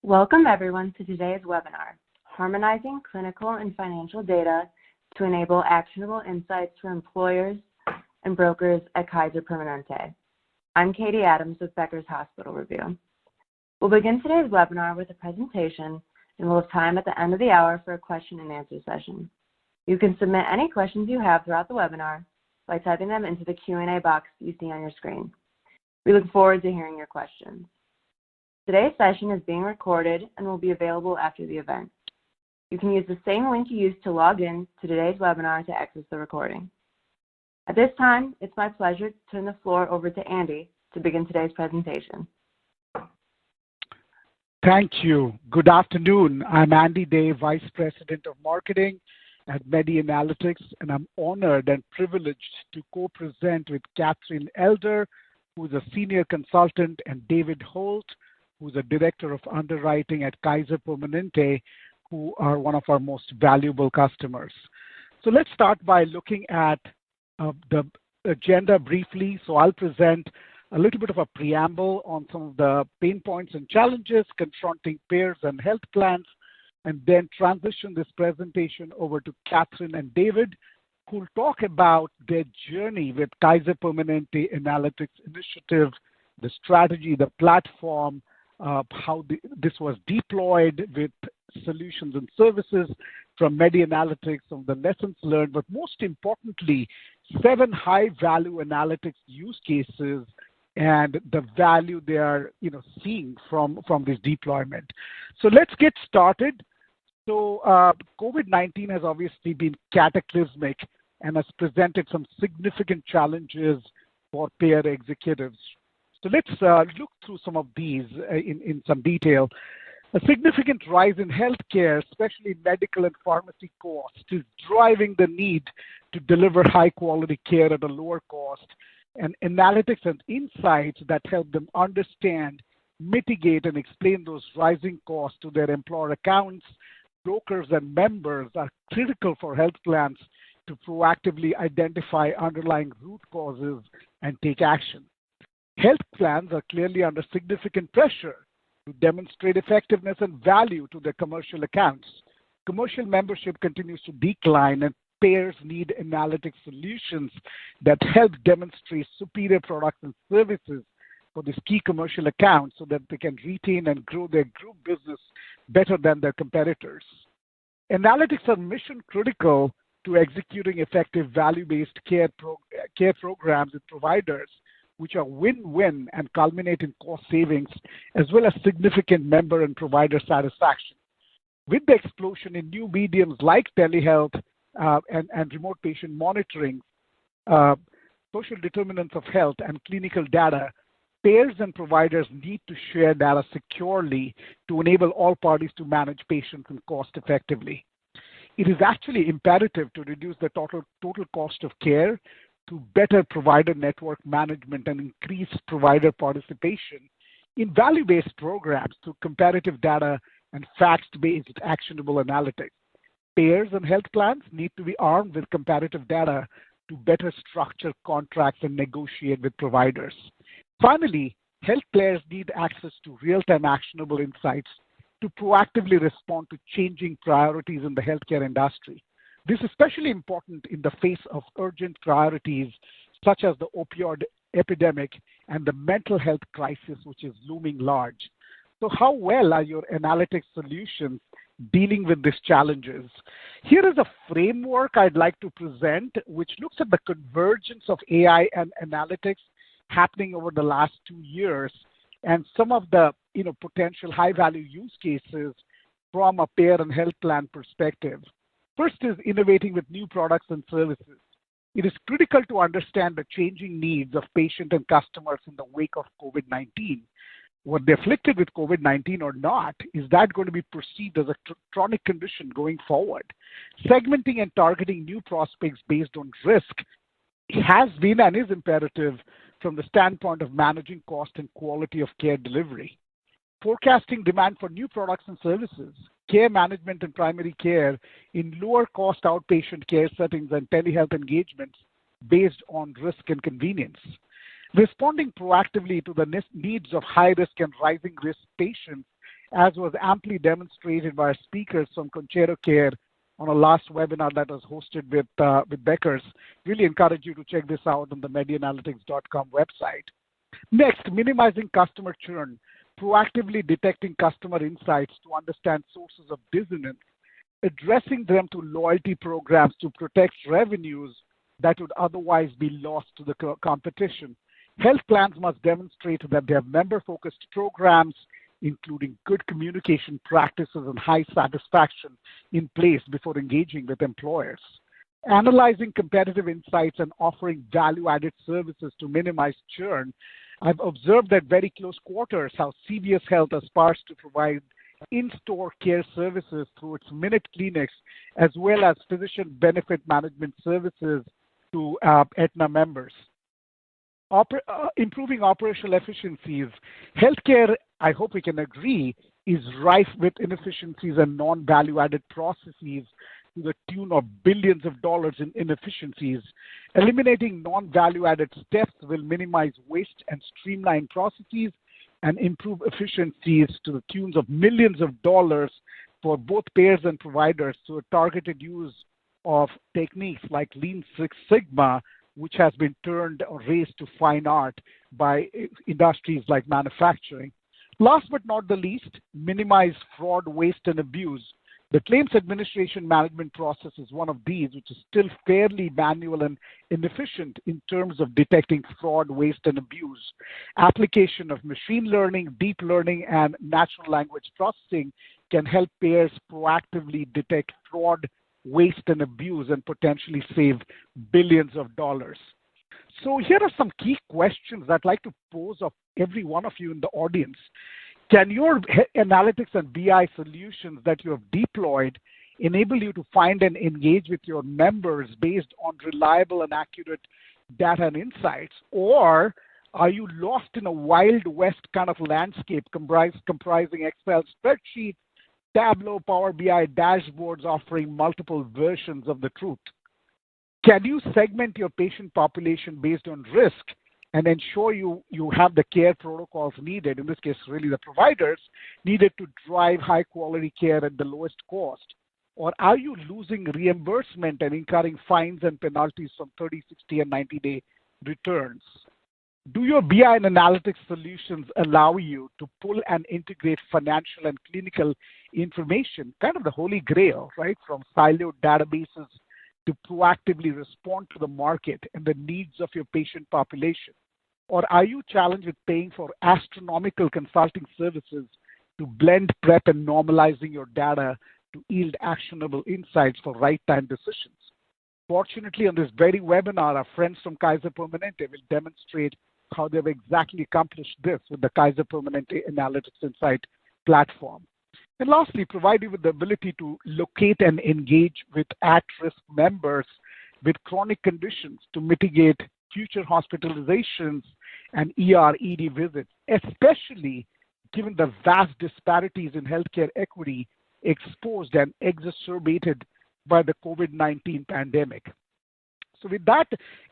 Welcome everyone to today's webinar, Harmonizing Clinical and Financial Data to Enable Actionable Insights for Employers and Brokers at Kaiser Permanente. I'm Katie Adams with Becker's Hospital Review. We'll begin today's webinar with a presentation and we'll have time at the end of the hour for a question and answer session. You can submit any questions you have throughout the webinar by typing them into the Q&A box you see on your screen. We look forward to hearing your questions. Today's session is being recorded and will be available after the event. You can use the same link you used to log in to today's webinar to access the recording. At this time, it's my pleasure to turn the floor over to Andy to begin today's presentation. Thank you. Good afternoon. I'm Andy Day, Vice President of Marketing at MediAnalytics, and I'm honored and privileged to co-present with Catherine Elder, who's a Senior Consultant, and David Holt, who's a Director of Underwriting at Kaiser Permanente, who are one of our most valuable customers. So let's start by looking at the agenda briefly. So I'll present a little bit of a preamble on some of the pain points and challenges confronting payers and health plans, and then transition this presentation over to Catherine and David, who'll talk about their journey with Kaiser Permanente Analytics Initiative, the strategy, the platform, how this was deployed with solutions and services from MediAnalytics, some of the lessons learned, but most importantly, 7 high-value analytics use cases and the value they are seeing from this deployment. So let's get started. So COVID-19 has obviously been cataclysmic and has presented some significant challenges for payer executives. So let's look through some of these in some detail. A significant rise in healthcare, especially medical and pharmacy costs, is driving the need to deliver high-quality care at a lower cost, and analytics and insights that help them understand, mitigate, and explain those rising costs to their employer accounts, brokers, and members are critical for health plans to proactively identify underlying root causes and take action. Health plans are clearly under significant pressure to demonstrate effectiveness and value to their commercial accounts. Commercial membership continues to decline, and payers need analytics solutions that help demonstrate superior products and services for these key commercial accounts so that they can retain and grow their group business better than their competitors. Analytics are mission critical to executing effective value-based care programs with providers, which are win-win and culminate in cost savings, as well as significant member and provider satisfaction. With the explosion in new mediums like telehealth and remote patient monitoring, social determinants of health, and clinical data, payers and providers need to share data securely to enable all parties to manage patients and cost effectively. It is actually imperative to reduce the total cost of care to better provider network management and increase provider participation in value-based programs through comparative data and facts-based actionable analytics. Payers and health plans need to be armed with comparative data to better structure contracts and negotiate with providers. Finally, health players need access to real-time actionable insights to proactively respond to changing priorities in the healthcare industry. This is especially important in the face of urgent priorities such as the opioid epidemic and the mental health crisis, which is looming large. So how well are your analytics solutions dealing with these challenges? Here is a framework I'd like to present, which looks at the convergence of AI and analytics happening over the last 2 years and some of the potential high-value use cases from a payer and health plan perspective. First is innovating with new products and services. It is critical to understand the changing needs of patients and customers in the wake of COVID-19. Were they afflicted with COVID-19 or not? Is that going to be perceived as a chronic condition going forward? Segmenting and targeting new prospects based on risk has been and is imperative from the standpoint of managing cost and quality of care delivery. Forecasting demand for new products and services, care management and primary care in lower cost outpatient care settings and telehealth engagements based on risk and convenience. Responding proactively to the needs of high risk and rising risk patients as was amply demonstrated by our speakers from Conchero Care on a last webinar that was hosted with Beckers. Really encourage you to check this out on the medianalytics.com website. Next, minimizing customer churn, proactively detecting customer insights to understand sources of dissonance, addressing them to loyalty programs to protect revenues that would otherwise be lost to the competition. Health plans must demonstrate that they have member-focused programs, including good communication practices and high satisfaction in place before engaging with employers. Analyzing competitive insights and offering value-added services to minimize churn. I've observed at very close quarters how CVS Health aspires to provide in-store care services through its Minute Clinics, as well as physician benefit management services to Aetna members. Improving operational efficiencies. Healthcare, I hope we can agree, is rife with inefficiencies and non-value-added processes to the tune of billions of dollars in inefficiencies. Eliminating non-value-added steps will minimize waste and streamline processes and improve efficiencies to the tunes of millions of dollars for both payers and providers through a targeted use of techniques like Lean Six Sigma, which has been turned or raised to fine art by industries like manufacturing. Last but not the least, minimize fraud, waste, and abuse. The claims administration management process is one of these, which is still fairly manual and inefficient in terms of detecting fraud, waste, and abuse. Application of machine learning, deep learning, and natural language processing can help payers proactively detect fraud, waste, and abuse and potentially save billions of dollars. So here are some key questions I'd like to pose of every one of you in the audience. Can your analytics and BI solutions that you have deployed enable you to find and engage with your members based on reliable and accurate data and insights? Or are you lost in a Wild West kind of landscape comprising Excel spreadsheets, Tableau, Power BI dashboards offering multiple versions of the truth? Can you segment your patient population based on risk and ensure you have the care protocols needed, in this case, really the providers, needed to drive high quality care at the lowest cost? Or are you losing reimbursement and incurring fines and penalties from 30, 60, and 90-day returns? Do your BI and analytics solutions allow you to pull and integrate financial and clinical information, kind of the holy grail, right, from siloed databases to proactively respond to the market and the needs of your patient population? Or are you challenged with paying for astronomical consulting services to blend, prep, and normalizing your data to yield actionable insights for right time decisions? Fortunately, on this very webinar, our friends from Kaiser Permanente will demonstrate how they've exactly accomplished this with the Kaiser Permanente Analytics Insight platform. And lastly, provide you with the ability to locate and engage with at-risk members with chronic conditions to mitigate future hospitalizations and ED visits, especially given the vast disparities in healthcare equity exposed and exacerbated by the COVID-19 pandemic. So with that,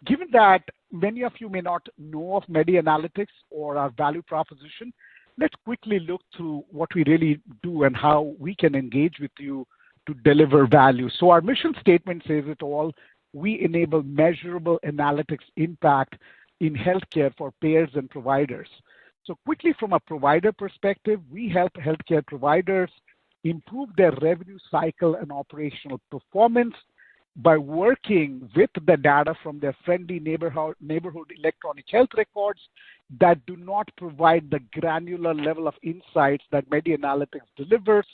given that many of you may not know of MediAnalytics or our value proposition, let's quickly look through what we really do and how we can engage with you to deliver value. So our mission statement says it all. We enable measurable analytics impact in healthcare for payers and providers. So quickly, from a provider perspective, we help healthcare providers improve their revenue cycle and operational performance by working with the data from their friendly neighborhood electronic health records that do not provide the granular level of insights that MediAnalytics delivers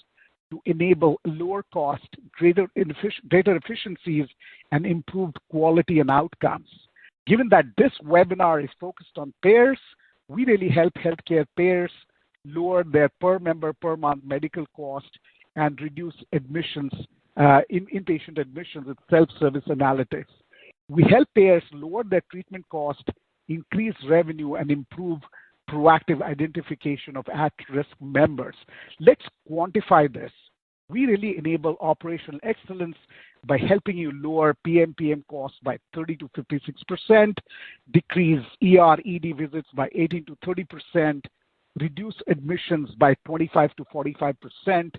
to enable lower cost, greater efficiencies, and improved quality and outcomes. Given that this webinar is focused on payers, we really help healthcare payers lower their per member per month medical cost and reduce admissions, inpatient admissions with self-service analytics. We help payers lower their treatment cost, increase revenue, and improve proactive identification of at-risk members. Let's quantify this. We really enable operational excellence by helping you lower PMPM costs by 30 to 56%, decrease ED visits by 18 to 30%, reduce admissions by 25 to 45%,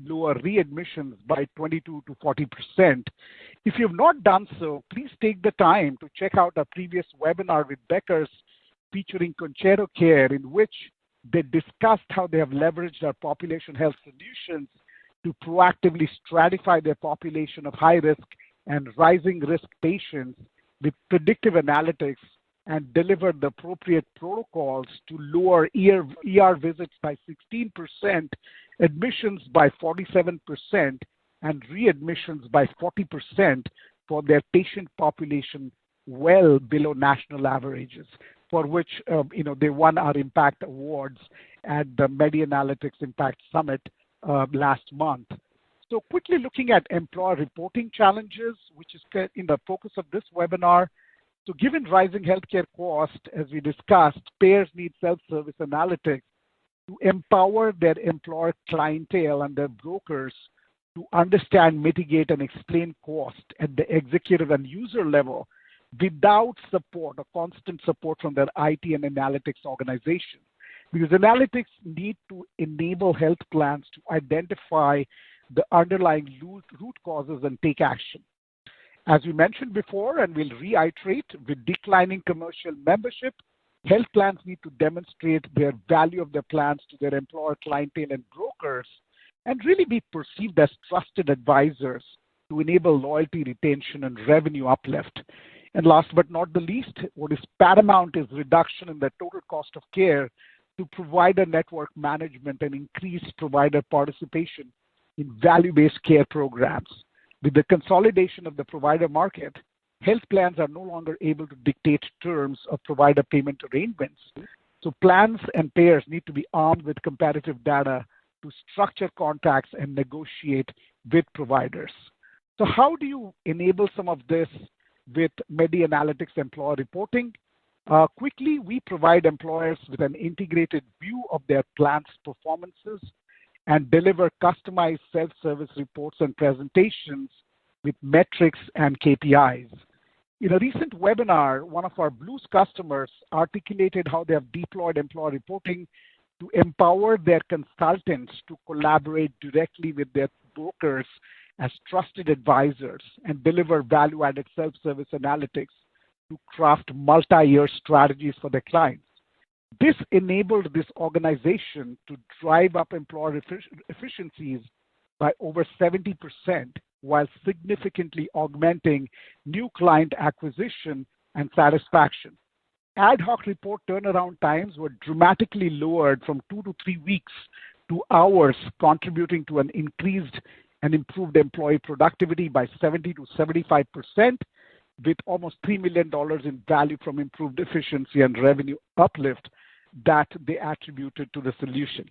lower readmissions by 22 to 40%. If you've not done so, please take the time to check out our previous webinar with Beckers featuring Concerto Care, in which they discussed how they have leveraged our population health solutions to proactively stratify their population of high risk and rising risk patients with predictive analytics and deliver the appropriate protocols to lower ER visits by 16%, admissions by 47%, and readmissions by 40% for their patient population well below national averages, for which they won our Impact Awards at the MediAnalytics Impact Summit last month. So quickly looking at employer reporting challenges, which is in the focus of this webinar. So given rising healthcare costs, as we discussed, payers need self-service analytics to empower their employer clientele and their brokers to understand, mitigate, and explain cost at the executive and user level without support or constant support from their IT and analytics organization. Because analytics need to enable health plans to identify the underlying root causes and take action. As we mentioned before, and we'll reiterate, with declining commercial membership, health plans need to demonstrate their value of their plans to their employer clientele and brokers, and really be perceived as trusted advisors to enable loyalty, retention, and revenue uplift. And last but not the least, what is paramount is reduction in the total cost of care to provider network management and increased provider participation in value-based care programs. With the consolidation of the provider market, health plans are no longer able to dictate terms of provider payment arrangements. So plans and payers need to be armed with comparative data to structure contracts and negotiate with providers. So how do you enable some of this with MediAnalytics employer reporting? Quickly, we provide employers with an integrated view of their plan's performances and deliver customized self-service reports and presentations with metrics and KPIs. In a recent webinar, one of our Blues customers articulated how they have deployed employer reporting to empower their consultants to collaborate directly with their brokers as trusted advisors and deliver value-added self-service analytics to craft multi-year strategies for their clients. This enabled this organization to drive up employer efficiencies by over 70%, while significantly augmenting new client acquisition and satisfaction. Ad hoc report turnaround times were dramatically lowered from 2 to 3 weeks to hours, contributing to an increased and improved employee productivity by 70 to 75%, with almost $3 million in value from improved efficiency and revenue uplift that they attributed to the solution.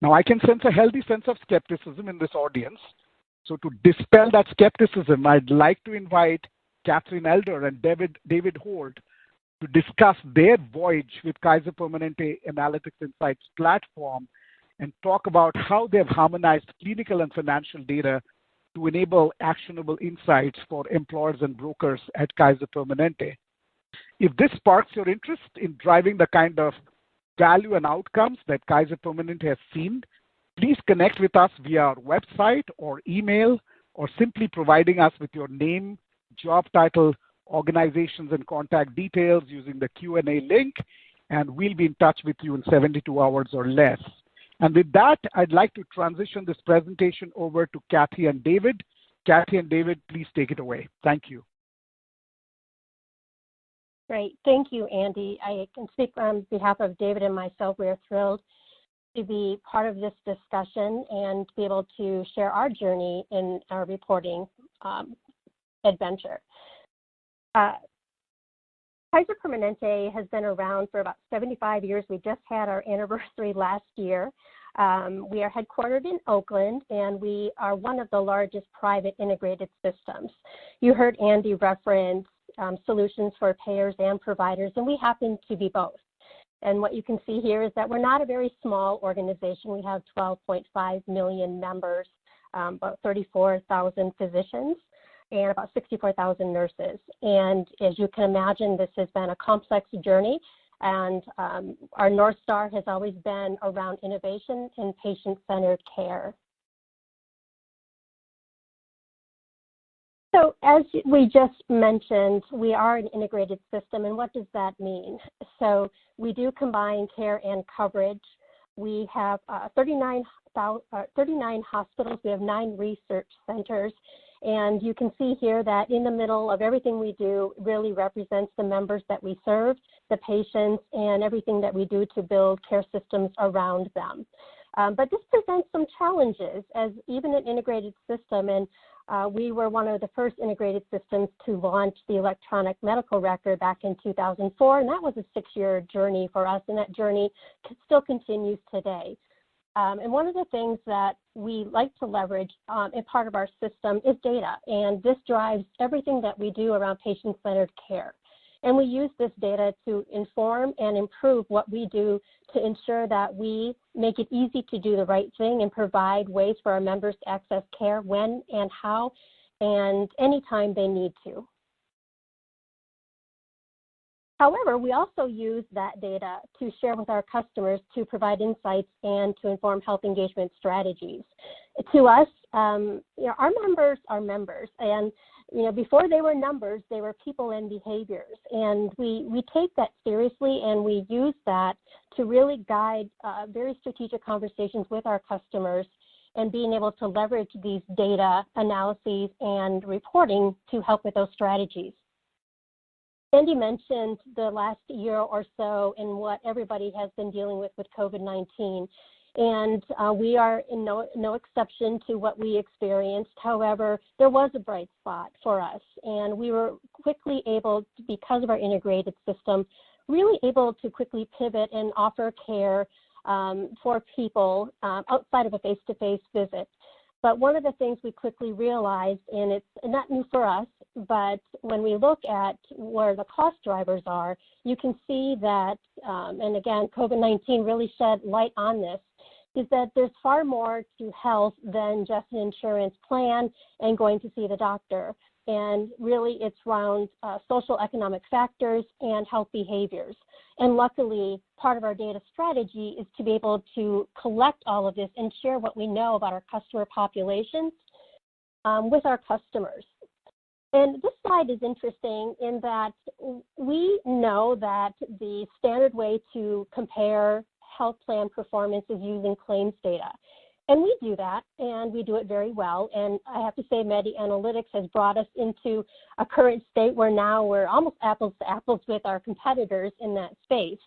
Now, I can sense a healthy sense of skepticism in this audience. So to dispel that skepticism, I'd like to invite Catherine Elder and David Holt to discuss their voyage with Kaiser Permanente Analytics Insights platform and talk about how they've harmonized clinical and financial data to enable actionable insights for employers and brokers at Kaiser Permanente. If this sparks your interest in driving the kind of value and outcomes that Kaiser Permanente has seen, please connect with us via our website or email, or simply providing us with your name, job title, organizations, and contact details using the Q&A link, and we'll be in touch with you in 72 hours or less. And with that, I'd like to transition this presentation over to Kathy and David. Kathy and David, please take it away. Thank you. Great. Thank you, Andy. I can speak on behalf of David and myself. We are thrilled to be part of this discussion and to be able to share our journey in our reporting adventure. Kaiser Permanente has been around for about 75 years. We just had our anniversary last year. We are headquartered in Oakland, and we are one of the largest private integrated systems. You heard Andy reference solutions for payers and providers, and we happen to be both. And what you can see here is that we're not a very small organization. We have 12.5 million members, about 34,000 physicians, and about 64,000 nurses. And as you can imagine, this has been a complex journey And our North Star has always been around innovation and patient-centered care. So as we just mentioned, we are an integrated system, and what does that mean? So we do combine care and coverage. We have 39 hospitals, we have 9 research centers, and you can see here that in the middle of everything we do really represents the members that we serve, the patients, and everything that we do to build care systems around them. But this presents some challenges as even an integrated system, and we were one of the first integrated systems to launch the electronic medical record back in 2004, and that was a 6-year journey for us, and that journey still continues today. And one of the things that we like to leverage as part of our system is data, and this drives everything that we do around patient-centered care. And we use this data to inform and improve what we do to ensure that we make it easy to do the right thing and provide ways for our members to access care when and how and anytime they need to. However, we also use that data to share with our customers to provide insights and to inform health engagement strategies. To us, our members are members, and before they were numbers, they were people and behaviors, and we take that seriously, and we use that to really guide very strategic conversations with our customers and being able to leverage these data analyses and reporting to help with those strategies. Andy mentioned the last year or so and what everybody has been dealing with COVID-19. And we are in no exception to what we experienced. However, there was a bright spot for us, and we were quickly able to, because of our integrated system, really able to quickly pivot and offer care for people outside of a face-to-face visit. But one of the things we quickly realized, and it's not new for us, but when we look at where the cost drivers are, you can see that, and again, COVID-19 really shed light on this, is that there's far more to health than just an insurance plan and going to see the doctor. And really it's around social economic factors and health behaviors. And luckily, part of our data strategy is to be able to collect all of this and share what we know about our customer populations with our customers. And this slide is interesting in that we know that the standard way to compare health plan performance is using claims data. And we do that, and we do it very well. And I have to say, Medi-Analytics has brought us into a current state where now we're almost apples to apples with our competitors in that space.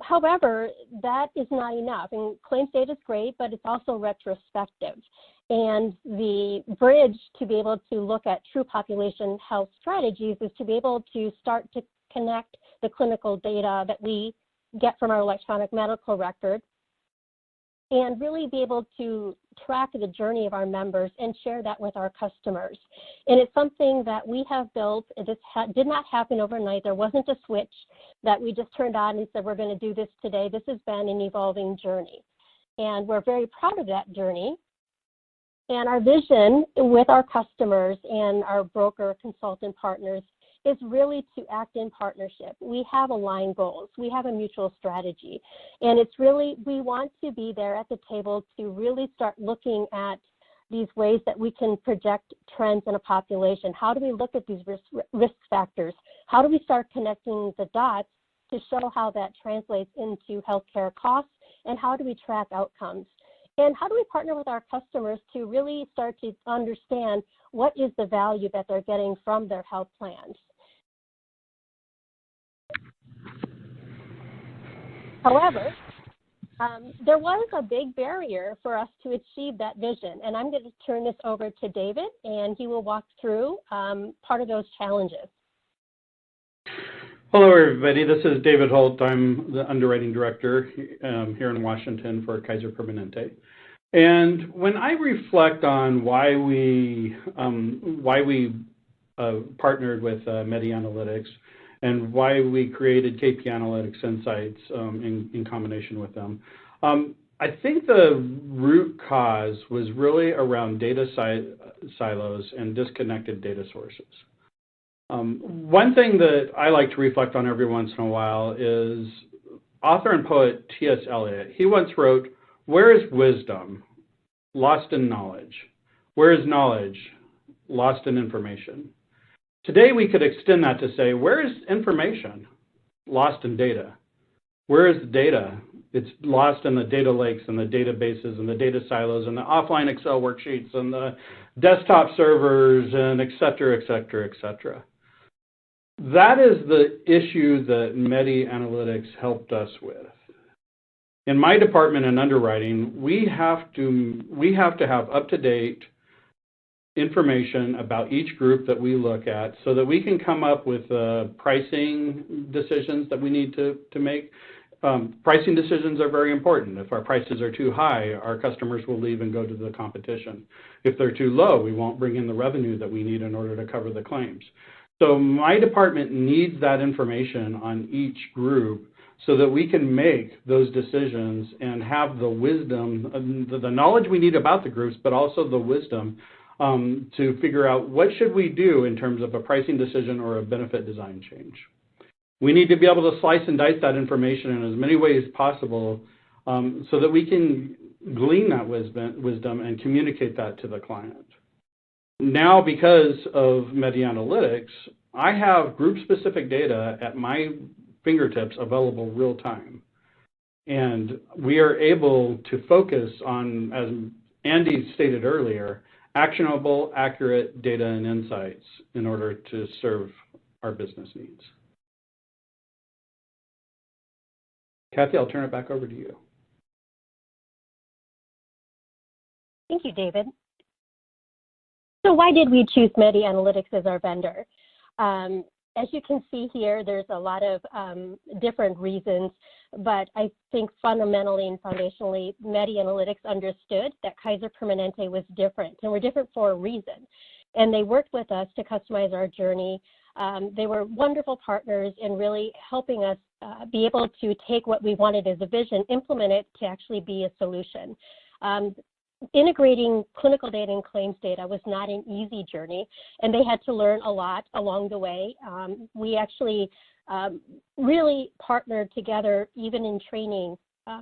However, that is not enough. And claims data is great, but it's also retrospective. And the bridge to be able to look at true population health strategies is to be able to start to connect the clinical data that we get from our electronic medical record and really be able to track the journey of our members and share that with our customers. And it's something that we have built. This did not happen overnight. There wasn't a switch that we just turned on and said, we're going to do this today. This has been an evolving journey. And we're very proud of that journey. And our vision with our customers and our broker consultant partners is really to act in partnership. We have aligned goals. We have a mutual strategy. And it's really, we want to be there at the table to really start looking at these ways that we can project trends in a population. How do we look at these risk factors? How do we start connecting the dots to show how that translates into healthcare costs? And how do we track outcomes? And how do we partner with our customers to really start to understand what is the value that they're getting from their health plans? However, there was a big barrier for us to achieve that vision, and I'm going to turn this over to David, and he will walk through part of those challenges. Hello, everybody. This is David Holt. I'm the underwriting director here in Washington for Kaiser Permanente. And when I reflect on why we partnered with Medi-Analytics and why we created KP Analytics Insights in combination with them, I think the root cause was really around data silos and disconnected data sources. One thing that I like to reflect on every once in a while is author and poet T.S. Eliot. He once wrote, "Where is wisdom? Lost in knowledge. Where is knowledge? Lost in information." Today we could extend that to say, where is information? Lost in data. Where is data? It's lost in the data lakes and the databases and the data silos and the offline Excel worksheets and the desktop servers and et cetera, et cetera, et cetera. That is the issue that Medi Analytics helped us with. In my department in underwriting, we have to have up-to-date information about each group that we look at so that we can come up with pricing decisions that we need to make. Pricing decisions are very important. If our prices are too high, our customers will leave and go to the competition. If they're too low, we won't bring in the revenue that we need in order to cover the claims. So my department needs that information on each group so that we can make those decisions and have the wisdom, the knowledge we need about the groups, but also the wisdom to figure out what should we do in terms of a pricing decision or a benefit design change. We need to be able to slice and dice that information in as many ways as possible so that we can glean that wisdom and communicate that to the client. Now, because of Medi Analytics, I have group-specific data at my fingertips available real time. And we are able to focus on, as Andy stated earlier, actionable, accurate data and insights in order to serve our business needs. Kathy, I'll turn it back over to you. Thank you, David. So why did we choose Medi Analytics as our vendor? As you can see here, there's a lot of different reasons, but I think fundamentally and foundationally, Medi Analytics understood that Kaiser Permanente was different, and we're different for a reason. And they worked with us to customize our journey. They were wonderful partners in really helping us be able to take what we wanted as a vision, implement it to actually be a solution. Integrating clinical data and claims data was not an easy journey, and they had to learn a lot along the way. We actually really partnered together even in training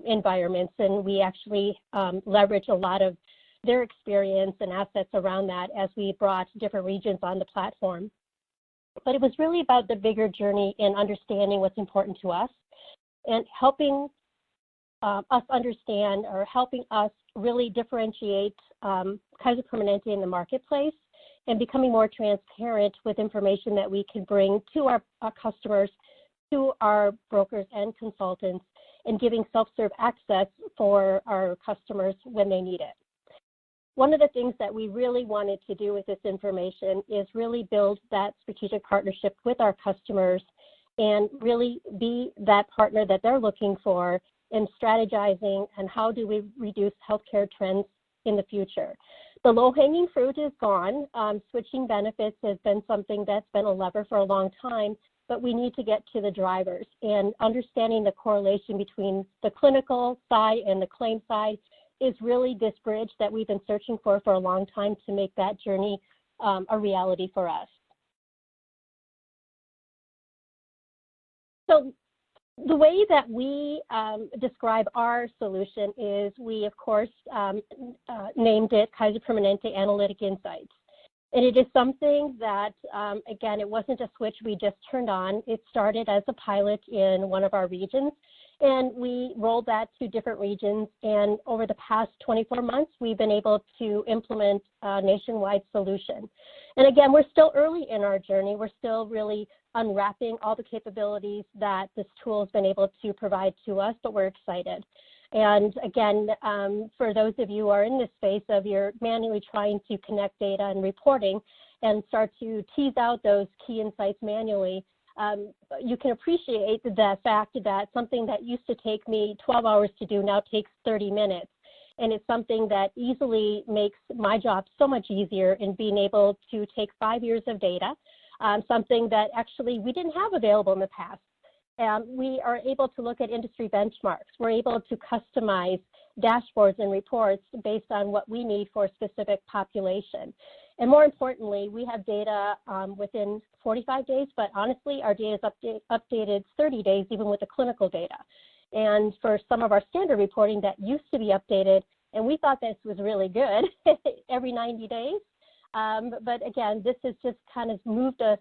environments, and we actually leveraged a lot of their experience and assets around that as we brought different regions on the platform. But it was really about the bigger journey in understanding what's important to us and helping us understand, or helping us really differentiate Kaiser Permanente in the marketplace and becoming more transparent with information that we can bring to our customers, to our brokers and consultants, and giving self-serve access for our customers when they need it. One of the things that we really wanted to do with this information is really build that strategic partnership with our customers and really be that partner that they're looking for in strategizing and how do we reduce healthcare trends in the future. The low-hanging fruit is gone. Switching benefits has been something that's been a lever for a long time, but we need to get to the drivers, and understanding the correlation between the clinical side and the claim side is really this bridge that we've been searching for a long time to make that journey a reality for us. So the way that we describe our solution is we, of course, named it Kaiser Permanente Analytic Insights. And it is something that, again, it wasn't a switch we just turned on. It started as a pilot in one of our regions, and we rolled that to different regions. And over the past 24 months, we've been able to implement a nationwide solution. And again, we're still early in our journey. We're still really unwrapping all the capabilities that this tool has been able to provide to us, but we're excited. And again, for those of you who are in this space of you're manually trying to connect data and reporting and start to tease out those key insights manually, you can appreciate the fact that something that used to take me 12 hours to do now takes 30 minutes. And it's something that easily makes my job so much easier in being able to take 5 years of data, something that actually we didn't have available in the past. We are able to look at industry benchmarks. We're able to customize dashboards and reports based on what we need for a specific population. And more importantly, we have data within 45 days, but honestly, our data is updated 30 days, even with the clinical data. And for some of our standard reporting that used to be updated, and we thought this was really good, every 90 days. But again, this has just kind of moved us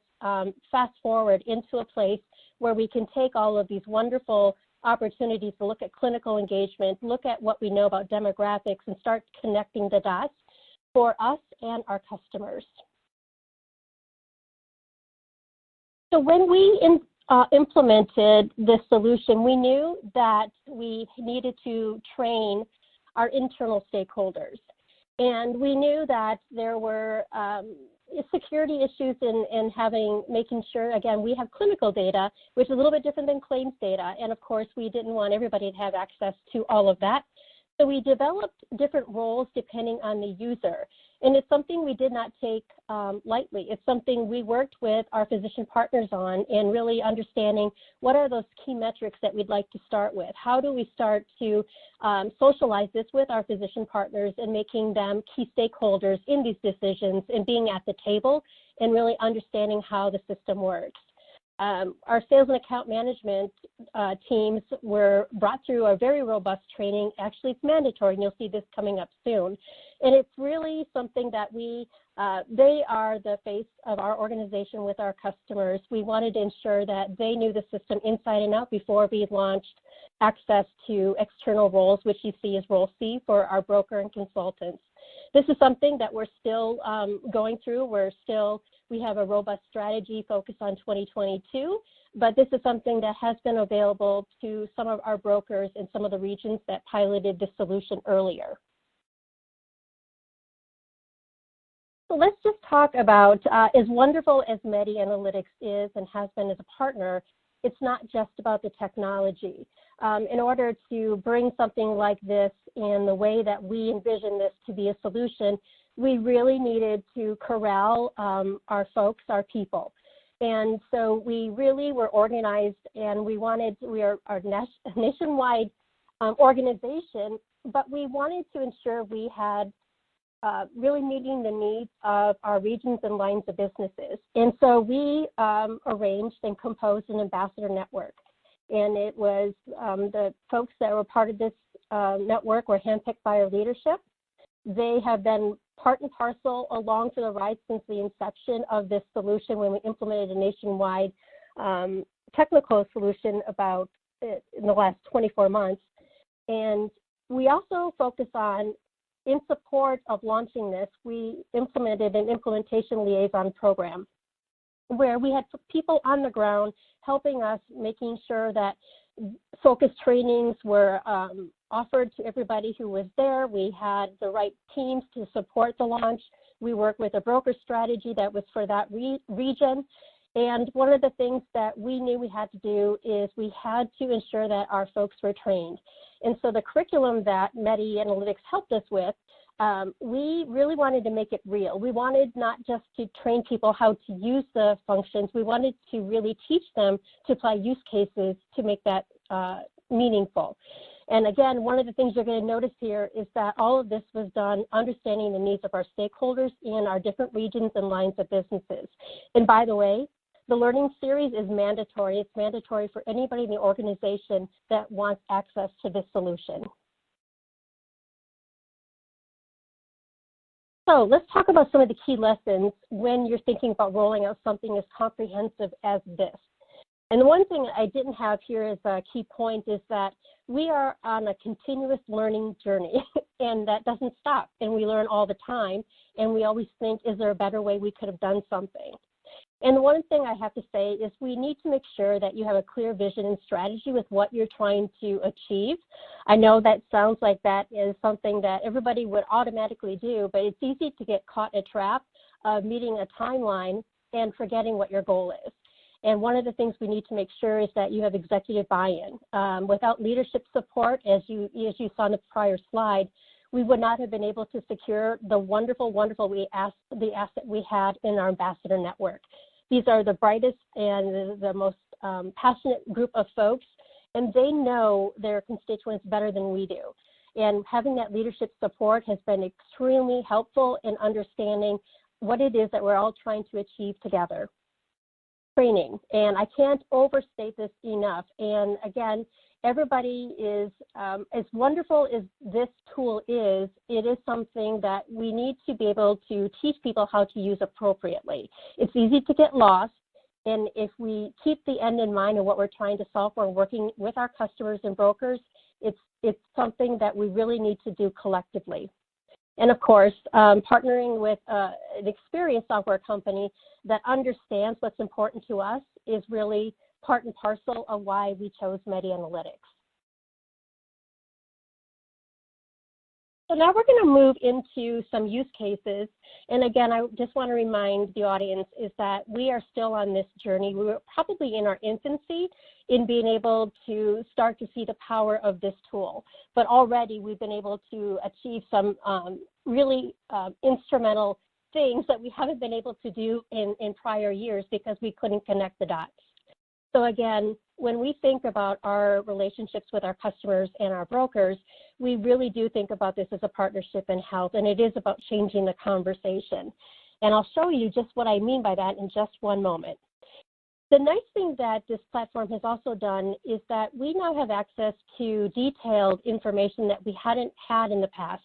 fast forward into a place where we can take all of these wonderful opportunities to look at clinical engagement, look at what we know about demographics, and start connecting the dots for us and our customers. So when we implemented this solution, we knew that we needed to train our internal stakeholders. And we knew that there were security issues in making sure, again, we have clinical data, which is a little bit different than claims data. And of course, we didn't want everybody to have access to all of that. So we developed different roles depending on the user. And it's something we did not take lightly. It's something we worked with our physician partners on, and really understanding what are those key metrics that we'd like to start with. How do we start to socialize this with our physician partners and making them key stakeholders in these decisions and being at the table and really understanding how the system works. Our sales and account management teams were brought through a very robust training. Actually, it's mandatory, and you'll see this coming up soon. And it's really something that they are the face of our organization with our customers. We wanted to ensure that they knew the system inside and out before we launched access to external roles, which you see as role C for our broker and consultants. This is something that we're still going through. We have a robust strategy focused on 2022, but this is something that has been available to some of our brokers in some of the regions that piloted this solution earlier. So let's just talk about, as wonderful as Medi Analytics is and has been as a partner, it's not just about the technology. In order to bring something like this in the way that we envision this to be a solution, we really needed to corral our folks, our people. And so we really were organized, and we are a nationwide organization, but we wanted to ensure we had really meeting the needs of our regions and lines of businesses. And so we arranged and composed an ambassador network. And it was the folks that were part of this network were handpicked by our leadership. They have been part and parcel along for the ride since the inception of this solution when we implemented a nationwide technical solution about in the last 24 months. And we also focus on, in support of launching this, we implemented an implementation liaison program where we had people on the ground helping us, making sure that focus trainings were offered to everybody who was there. We had the right teams to support the launch. We worked with a broker strategy that was for that region. And one of the things that we knew we had to do is we had to ensure that our folks were trained. And so the curriculum that Medi Analytics helped us with, we really wanted to make it real. We wanted not just to train people how to use the functions, we wanted to really teach them to apply use cases to make that meaningful. And again, one of the things you're going to notice here is that all of this was done understanding the needs of our stakeholders in our different regions and lines of businesses. And by the way, the learning series is mandatory. It's mandatory for anybody in the organization that wants access to this solution. So let's talk about some of the key lessons when you're thinking about rolling out something as comprehensive as this. And the one thing I didn't have here as a key point is that we are on a continuous learning journey, and that doesn't stop. And we learn all the time, and we always think, is there a better way we could have done something? And the one thing I have to say is we need to make sure that you have a clear vision and strategy with what you're trying to achieve. I know that sounds like that is something that everybody would automatically do, but it's easy to get caught in a trap of meeting a timeline and forgetting what your goal is. And one of the things we need to make sure is that you have executive buy-in. Without leadership support, as you saw in the prior slide, we would not have been able to secure the wonderful asset we had in our ambassador network. These are the brightest and the most passionate group of folks, and they know their constituents better than we do. And having that leadership support has been extremely helpful in understanding what it is that we're all trying to achieve together. Training, and I can't overstate this enough. And again, everybody is, as wonderful as this tool is, it is something that we need to be able to teach people how to use appropriately. It's easy to get lost, and if we keep the end in mind of what we're trying to solve for, working with our customers and brokers, it's something that we really need to do collectively. And of course, partnering with an experienced software company that understands what's important to us is really part and parcel of why we chose MediAnalytics. So now we're going to move into some use cases. And again, I just want to remind the audience is that we are still on this journey. We were probably in our infancy in being able to start to see the power of this tool. But already we've been able to achieve some really instrumental things that we haven't been able to do in prior years because we couldn't connect the dots. So again, when we think about our relationships with our customers and our brokers, we really do think about this as a partnership in health, and it is about changing the conversation. And I'll show you just what I mean by that in just one moment. The nice thing that this platform has also done is that we now have access to detailed information that we hadn't had in the past.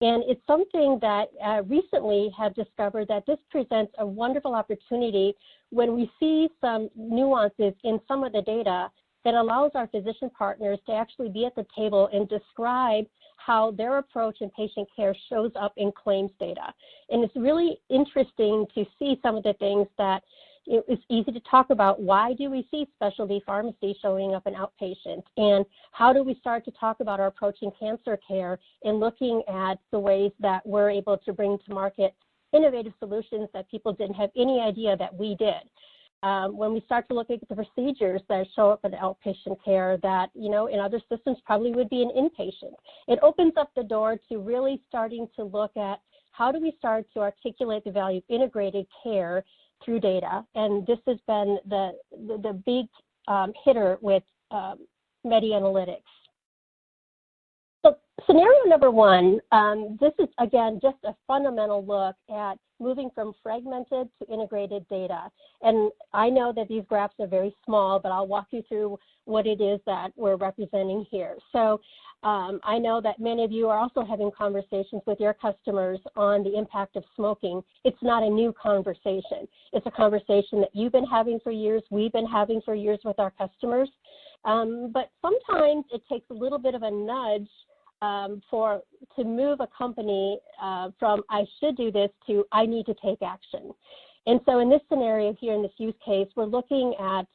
And it's something that recently have discovered that this presents a wonderful opportunity when we see some nuances in some of the data that allows our physician partners to actually be at the table and describe how their approach in patient care shows up in claims data. And it's really interesting to see some of the things that it's easy to talk about. Why do we see specialty pharmacy showing up in outpatient? And how do we start to talk about our approach in cancer care and looking at the ways that we're able to bring to market innovative solutions that people didn't have any idea that we did? When we start to look at the procedures that show up in outpatient care that, you know, in other systems probably would be an inpatient. It opens up the door to really starting to look at how do we start to articulate the value of integrated care through data, and this has been the big hitter with MediAnalytics. So scenario number one, this is again just a fundamental look at moving from fragmented to integrated data. And I know that these graphs are very small, but I'll walk you through what it is that we're representing here. So I know that many of you are also having conversations with your customers on the impact of smoking. It's not a new conversation. It's a conversation that you've been having for years, we've been having for years with our customers. But sometimes it takes a little bit of a nudge to move a company from I should do this to I need to take action. And so in this scenario here, in this use case, we're looking at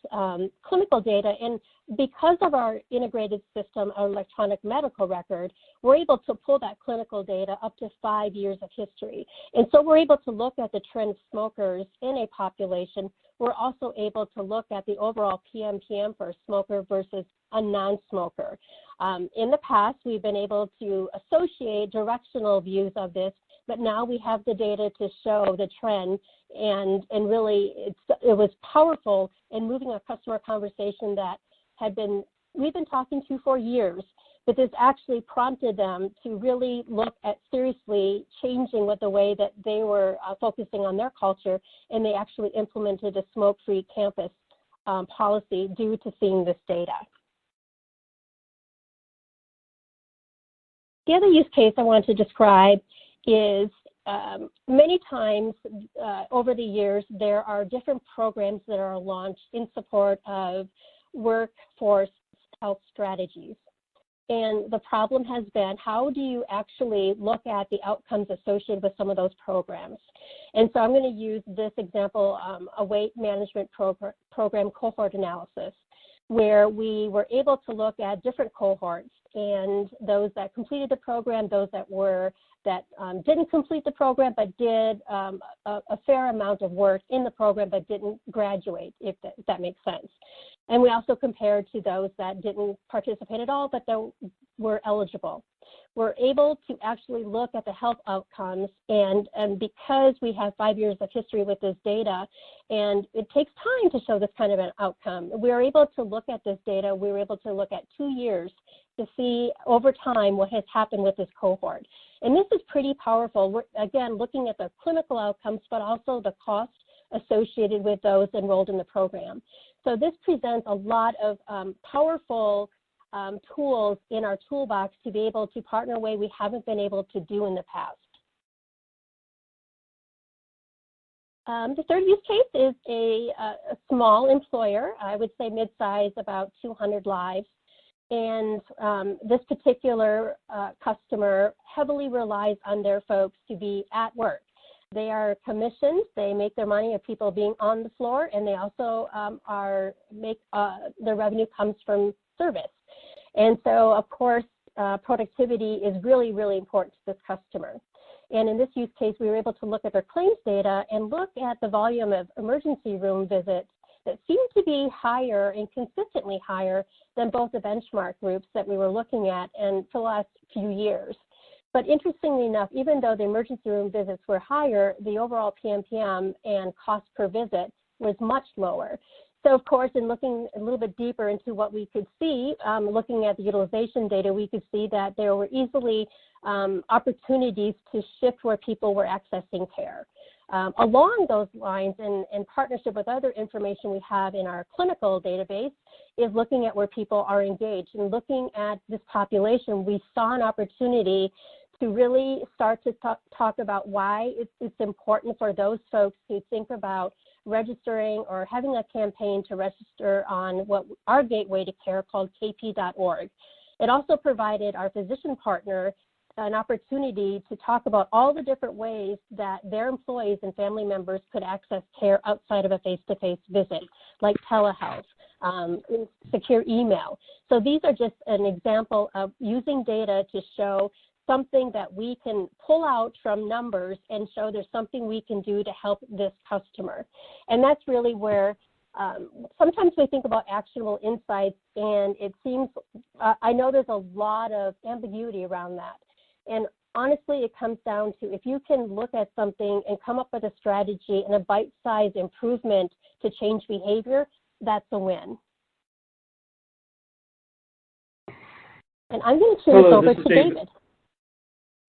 clinical data, and because of our integrated system, our electronic medical record, we're able to pull that clinical data up to 5 years of history. And so we're able to look at the trend of smokers in a population. We're also able to look at the overall PMPM for a smoker versus a non-smoker. In the past, we've been able to associate directional views of this, but now we have the data to show the trend, and really it was powerful in moving a customer conversation that we've been talking to for years, but this actually prompted them to really look at seriously changing the way that they were focusing on their culture, and they actually implemented a smoke-free campus policy due to seeing this data. The other use case I want to describe is many times over the years, there are different programs that are launched in support of workforce health strategies. And the problem has been, how do you actually look at the outcomes associated with some of those programs? And so I'm going to use this example, a weight management program cohort analysis, where we were able to look at different cohorts, and those that completed the program, those that didn't complete the program but did a fair amount of work in the program but didn't graduate, if that makes sense. And we also compared to those that didn't participate at all but that were eligible. We're able to actually look at the health outcomes, and because we have 5 years of history with this data, and it takes time to show this kind of an outcome, we were able to look at this data. We were able to look at 2 years to see over time what has happened with this cohort. And this is pretty powerful. We're, again, looking at the clinical outcomes, but also the cost associated with those enrolled in the program. So this presents a lot of powerful tools in our toolbox to be able to partner in a way we haven't been able to do in the past. The third use case is a small employer, I would say mid-size, about 200 lives. And this particular customer heavily relies on their folks to be at work. They are commissioned, they make their money of people being on the floor, and they also their revenue comes from service. And so, of course, productivity is really, really important to this customer. And in this use case, we were able to look at their claims data and look at the volume of emergency room visits that seemed to be higher and consistently higher than both the benchmark groups that we were looking at and for the last few years. But interestingly enough, even though the emergency room visits were higher, the overall PMPM and cost per visit was much lower. So, of course, in looking a little bit deeper into what we could see, looking at the utilization data, we could see that there were easily opportunities to shift where people were accessing care. Along those lines, in partnership with other information we have in our clinical database, is looking at where people are engaged. And looking at this population, we saw an opportunity to really start to talk about why it's important for those folks to think about registering or having a campaign to register on what our gateway to care called kp.org. It also provided our physician partner an opportunity to talk about all the different ways that their employees and family members could access care outside of a face-to-face visit, like telehealth, secure email. So these are just an example of using data to show something that we can pull out from numbers and show there's something we can do to help this customer. And that's really where sometimes we think about actionable insights, and it seems, I know there's a lot of ambiguity around that. And honestly, it comes down to if you can look at something and come up with a strategy and a bite-sized improvement to change behavior, that's a win. And I'm going to turn this over to David.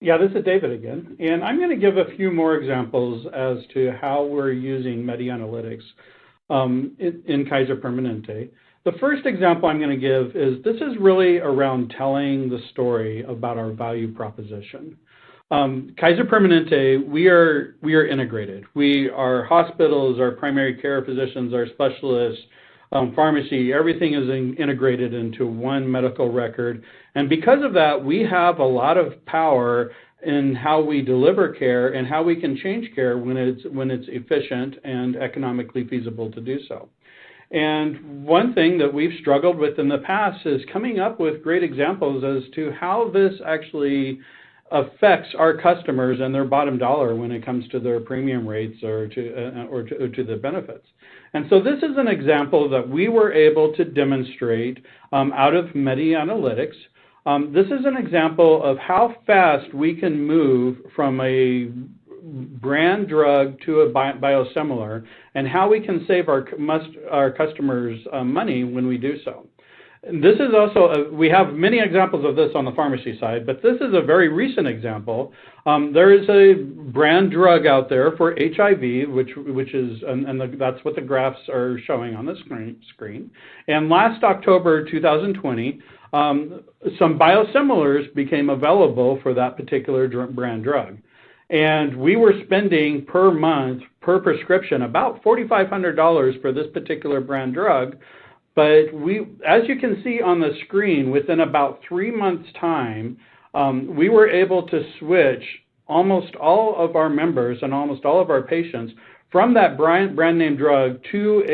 Yeah, this is David again. And I'm going to give a few more examples as to how we're using meta-analytics in Kaiser Permanente. The first example I'm going to give is this is really around telling the story about our value proposition. Kaiser Permanente, we are integrated. Our hospitals, our primary care physicians, our specialists, pharmacy, everything is integrated into one medical record. And because of that, we have a lot of power in how we deliver care and how we can change care when it's efficient and economically feasible to do so. And one thing that we've struggled with in the past is coming up with great examples as to how this actually affects our customers and their bottom dollar when it comes to their premium rates or to the benefits. And so this is an example that we were able to demonstrate out of meta-analytics. This is an example of how fast we can move from a brand drug to a biosimilar and how we can save our customers money when we do so. And this is also, we have many examples of this on the pharmacy side, but this is a very recent example. There is a brand drug out there for HIV, which is, that's what the graphs are showing on the screen. And last October 2020, some biosimilars became available for that particular brand drug. And we were spending per month, per prescription, about $4,500 for this particular brand drug. But as you can see on the screen, within about 3 months' time, we were able to switch almost all of our members and almost all of our patients from that brand name drug to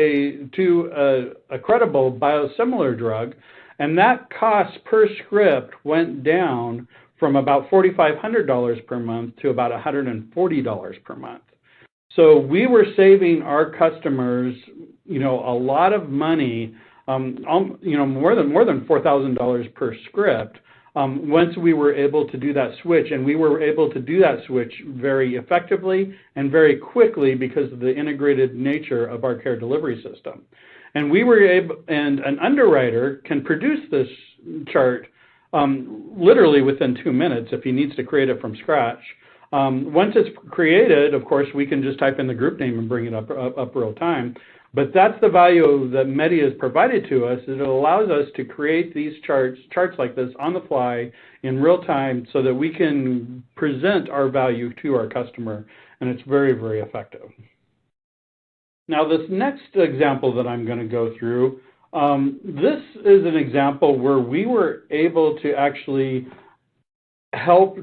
a credible biosimilar drug. And that cost per script went down from about $4,500 per month to about $140 per month. So we were saving our customers, a lot of money, more than $4,000 per script once we were able to do that switch. And we were able to do that switch very effectively and very quickly because of the integrated nature of our care delivery system. And we were able, and an underwriter can produce this chart literally within 2 minutes if he needs to create it from scratch. Once it's created, of course, we can just type in the group name and bring it up real time. But that's the value that Medi has provided to us, is it allows us to create these charts like this on the fly in real time so that we can present our value to our customer, and it's very, very effective. Now, this next example that I'm going to go through, this is an example where we were able to actually help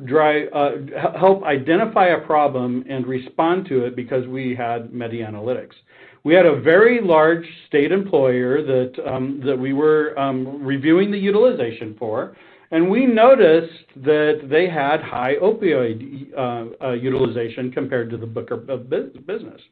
identify a problem and respond to it because we had Medi Analytics. We had a very large state employer that we were reviewing the utilization for, and we noticed that they had high opioid utilization compared to the book of business.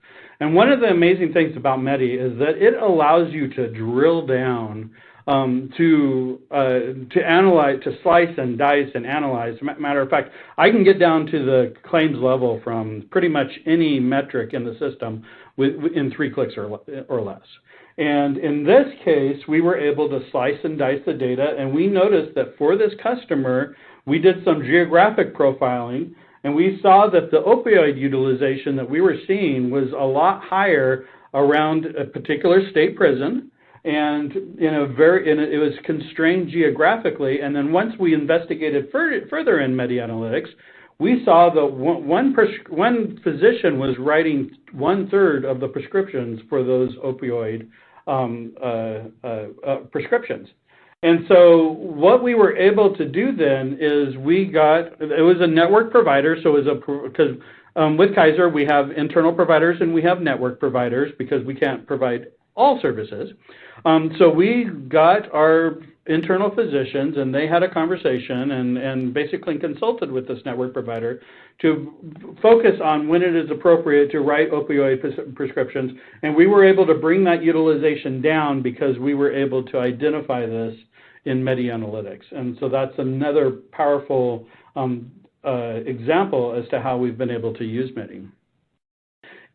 And one of the amazing things about Medi is that it allows you to drill down to analyze, to slice and dice and analyze. Matter of fact, I can get down to the claims level from pretty much any metric in the system in 3 clicks or less. And in this case, we were able to slice and dice the data, and we noticed that for this customer, we did some geographic profiling, and we saw that the opioid utilization that we were seeing was a lot higher around a particular state prison, and it was constrained geographically. And then once we investigated further in Medi Analytics, we saw that one physician was writing 1/3 of the prescriptions for those opioid prescriptions. And so what we were able to do then is it was a network provider, so it was because with Kaiser we have internal providers and we have network providers because we can't provide all services. So we got our internal physicians, and they had a conversation and basically consulted with this network provider to focus on when it is appropriate to write opioid prescriptions. And we were able to bring that utilization down because we were able to identify this in Medi Analytics. And so that's another powerful example as to how we've been able to use Medi.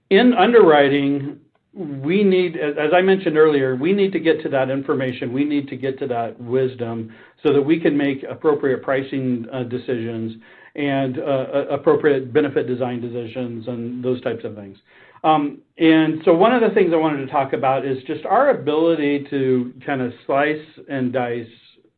In underwriting, we need, as I mentioned earlier, we need to get to that information. We need to get to that wisdom so that we can make appropriate pricing decisions and appropriate benefit design decisions and those types of things. And so one of the things I wanted to talk about is just our ability to kind of slice and dice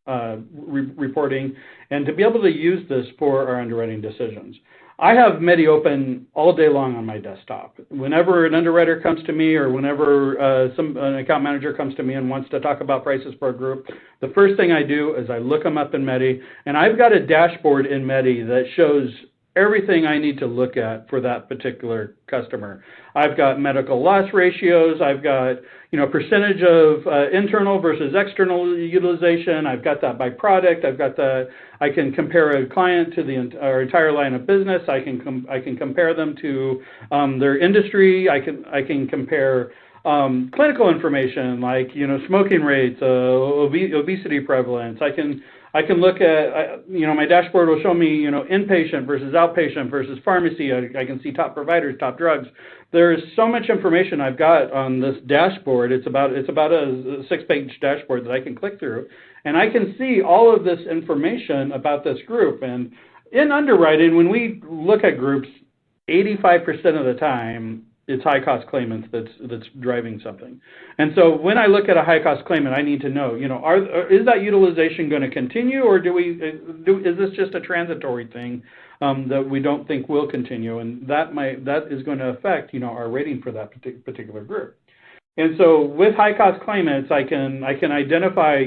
reporting and to be able to use this for our underwriting decisions. I have Medi open all day long on my desktop. Whenever an underwriter comes to me or whenever an account manager comes to me and wants to talk about prices for a group, the first thing I do is I look them up in Medi, and I've got a dashboard in Medi that shows everything I need to look at for that particular customer. I've got medical loss ratios. I've got, percentage of internal versus external utilization. I've got that by product. I can compare a client to our entire line of business. I can compare them to their industry. I can compare clinical information like, smoking rates, obesity prevalence. I can look at, my dashboard will show me, inpatient versus outpatient versus pharmacy. I can see top providers, top drugs. There's so much information I've got on this dashboard. It's about a 6-page dashboard that I can click through, and I can see all of this information about this group. And in underwriting, when we look at groups, 85% of the time, it's high-cost claimants that's driving something. And so when I look at a high-cost claimant, I need to know, is that utilization going to continue, or is this just a transitory thing that we don't think will continue? And that is going to affect, our rating for that particular group. And so with high-cost claimants, I can identify,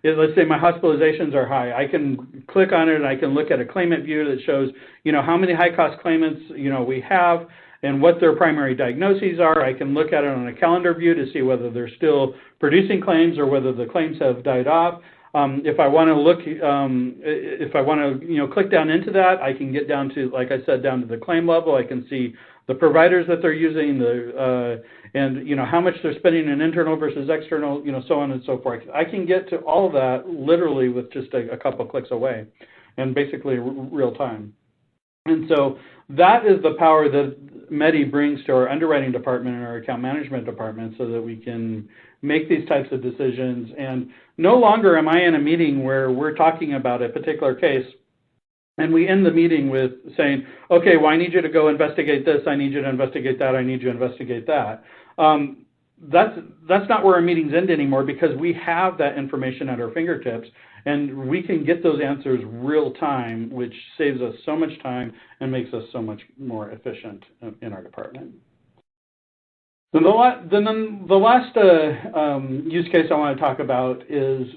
let's say my hospitalizations are high. I can click on it and I can look at a claimant view that shows, how many high-cost claimants, we have, and what their primary diagnoses are. I can look at it on a calendar view to see whether they're still producing claims or whether the claims have died off. If I want to look, click down into that, I can get down to, like I said, down to the claim level. I can see the providers that they're using, and how much they're spending in internal versus external, so on and so forth. I can get to all of that literally with just a couple clicks away, and basically real time. And so that is the power that Medi brings to our underwriting department and our account management department so that we can make these types of decisions. And no longer am I in a meeting where we're talking about a particular case and we end the meeting with saying, okay, well, I need you to go investigate this, I need you to investigate that, I need you to investigate that. That's not where our meetings end anymore, because we have that information at our fingertips and we can get those answers real time, which saves us so much time and makes us so much more efficient in our department. Then the last use case I want to talk about is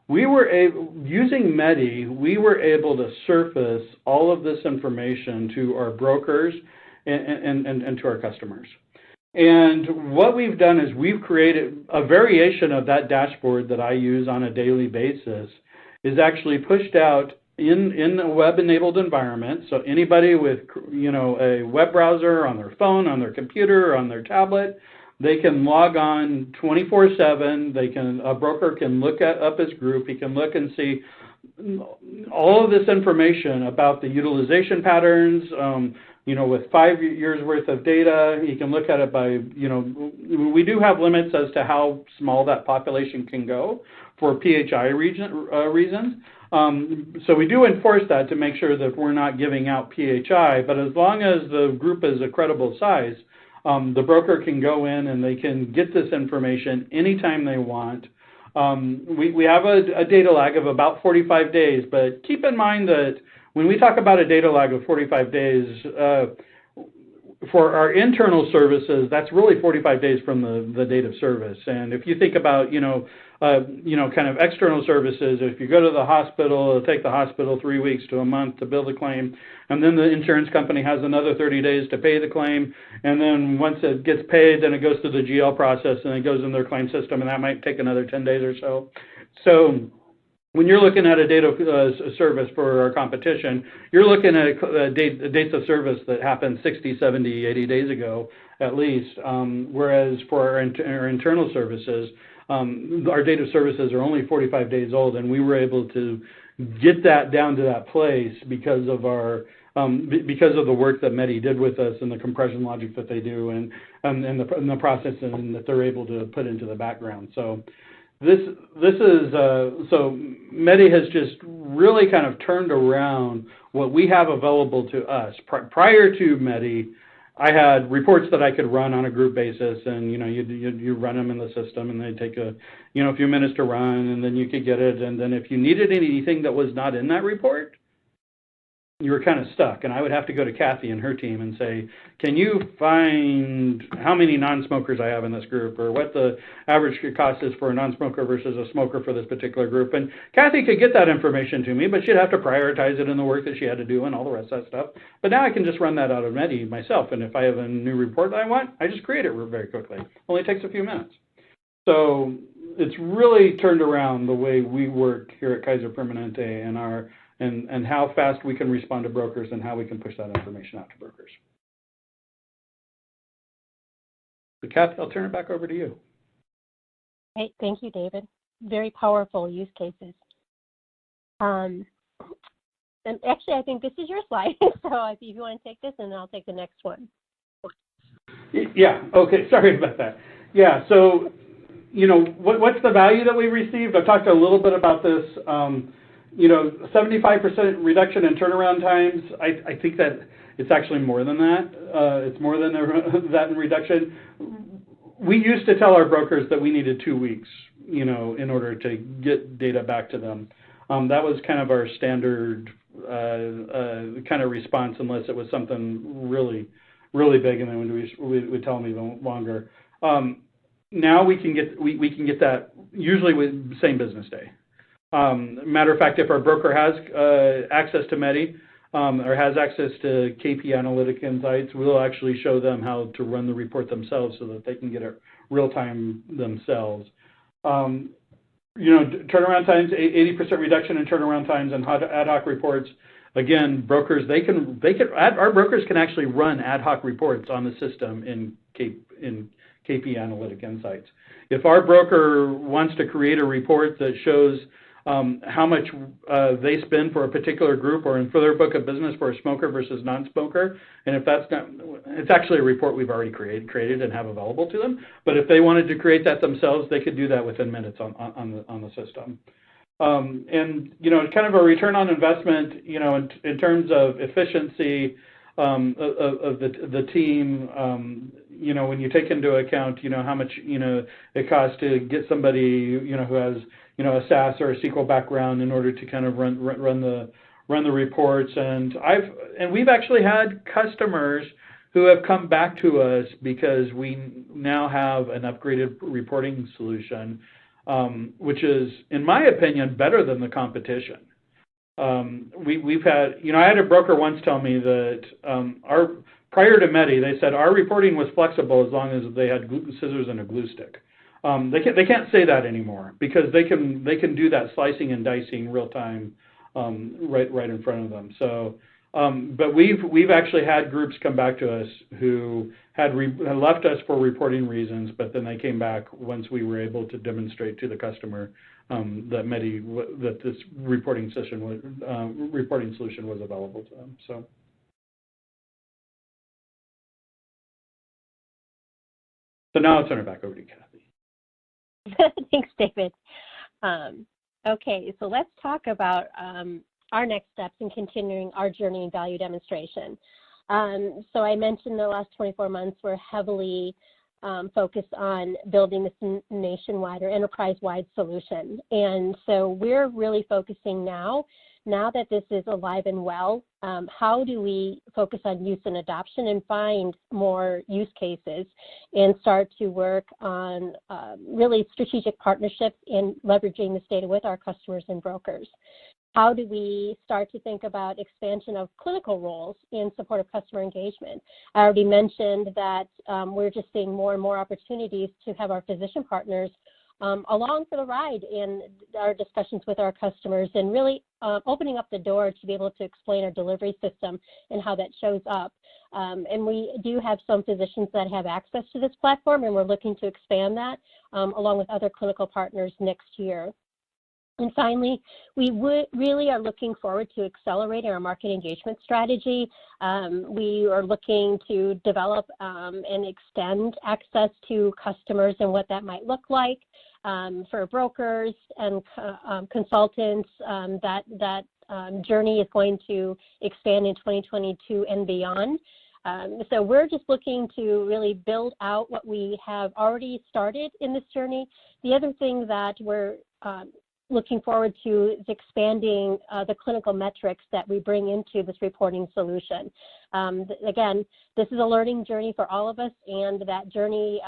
using Medi, we were able to surface all of this information to our brokers and to our customers. And what we've done is we've created a variation of that dashboard that I use on a daily basis is actually pushed out in a web-enabled environment. So anybody with, a web browser on their phone, on their computer, on their tablet, they can log on 24/7. A broker can look up his group. He can look and see all of this information about the utilization patterns, with 5 years worth of data. He can look at it by, we do have limits as to how small that population can go for PHI reasons. So we do enforce that to make sure that we're not giving out PHI, but as long as the group is a credible size, the broker can go in and they can get this information anytime they want. We have a data lag of about 45 days, but keep in mind that when we talk about a data lag of 45 days, for our internal services, that's really 45 days from the date of service. And if you think about, kind of external services, if you go to the hospital, it'll take the hospital 3 weeks to a month to bill the claim, and then the insurance company has another 30 days to pay the claim, and then once it gets paid, then it goes through the GL process, and it goes in their claim system, and that might take another 10 days or so. So when you're looking at a date of service for our competition, you're looking at dates of service that happened 60, 70, 80 days ago at least, whereas for our internal services, our date of services are only 45 days old, and we were able to get that down to that place because of because of the work that Medi did with us and the compression logic that they do and the processing that they're able to put into the background. So this is so Medi has just really kind of turned around what we have available to us. Prior to Medi, I had reports that I could run on a group basis, and you run them in the system, and they take a few minutes to run, and then you could get it. And then if you needed anything that was not in that report, you were kind of stuck. And I would have to go to Kathy and her team and say, can you find how many non-smokers I have in this group, or what the average cost is for a non-smoker versus a smoker for this particular group? And Kathy could get that information to me, but she'd have to prioritize it in the work that she had to do and all the rest of that stuff. But now I can just run that out of Medi myself. And if I have a new report that I want, I just create it very quickly. Only takes a few minutes. So it's really turned around the way we work here at Kaiser Permanente and how fast we can respond to brokers and how we can push that information out to brokers. So Kathy, I'll turn it back over to you. Great, thank you, David. Very powerful use cases. And actually, I think this is your slide, so if you want to take this, and then I'll take the next one. Yeah, okay, sorry about that. Yeah, so, what's the value that we received? I've talked a little bit about this. 75% reduction in turnaround times. I think that it's actually more than that. It's more than that in reduction. We used to tell our brokers that we needed 2 weeks, in order to get data back to them. That was kind of our standard kind of response, unless it was something really, really big, and then we'd tell them even longer. Now we can get that usually with the same business day. Matter of fact, if our broker has access to Medi or has access to KP Analytic Insights, we'll actually show them how to run the report themselves so that they can get it real time themselves. Turnaround times, 80% reduction in turnaround times and ad hoc reports. Again, brokers, our brokers can actually run ad hoc reports on the system in KP Analytic Insights. If our broker wants to create a report that shows how much they spend for a particular group or for their book of business for a smoker versus non-smoker. And if that's not, it's actually a report we've already created and have available to them. But if they wanted to create that themselves, they could do that within minutes on the system. And, you know, kind of a return on investment, you know, in terms of efficiency of the team, you know, when you take into account, you know, how much, you know, it costs to get somebody, you know, who has, you know, a SAS or a SQL background in order to kind of run the reports. And we've actually had customers who have come back to us because we now have an upgraded reporting solution, which is, in my opinion, better than the competition. We've had, you know, I had a broker once tell me that prior to Medi, they said our reporting was flexible as long as they had scissors and a glue stick. They can't say that anymore because they can do that slicing and dicing real time, right in front of them. So, but we've actually had groups come back to us who had left us for reporting reasons, but then they came back once we were able to demonstrate to the customer that this reporting solution was available to them. So. So now I'll turn it back over to Kathy. Thanks, David. Okay, so let's talk about our next steps in continuing our journey in value demonstration. So I mentioned the last 24 months were heavily focused on building this nationwide or enterprise-wide solution. And so we're really focusing now that this is alive and well, how do we focus on use and adoption and find more use cases and start to work on really strategic partnerships in leveraging this data with our customers and brokers? How do we start to think about expansion of clinical roles in support of customer engagement? I already mentioned that we're just seeing more and more opportunities to have our physician partners along for the ride in our discussions with our customers and really opening up the door to be able to explain our delivery system and how that shows up. And we do have some physicians that have access to this platform, and we're looking to expand that along with other clinical partners next year. And finally, we really are looking forward to accelerating our market engagement strategy. We are looking to develop and extend access to customers and what that might look like for brokers and consultants. That journey is going to expand in 2022 and beyond. So we're just looking to really build out what we have already started in this journey. The other thing that we're looking forward to is expanding the clinical metrics that we bring into this reporting solution. Again, this is a learning journey for all of us, and that journey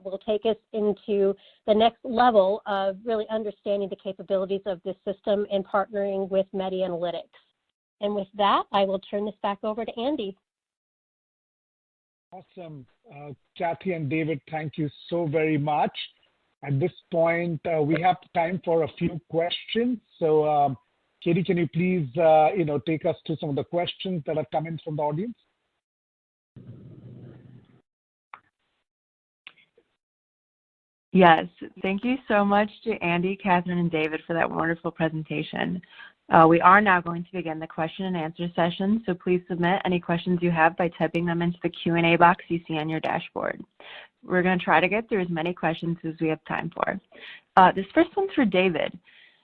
will take us into the next level of really understanding the capabilities of this system and partnering with Medi Analytics. And with that, I will turn this back over to Andy. Awesome. Kathy and David, thank you so very much. At this point, we have time for a few questions. So, Katie, can you please, take us to some of the questions that have come in from the audience? Yes, thank you so much to Andy, Catherine, and David for that wonderful presentation. We are now going to begin the question and answer session, so please submit any questions you have by typing them into the Q&A box you see on your dashboard. We're going to try to get through as many questions as we have time for. This first one's for David.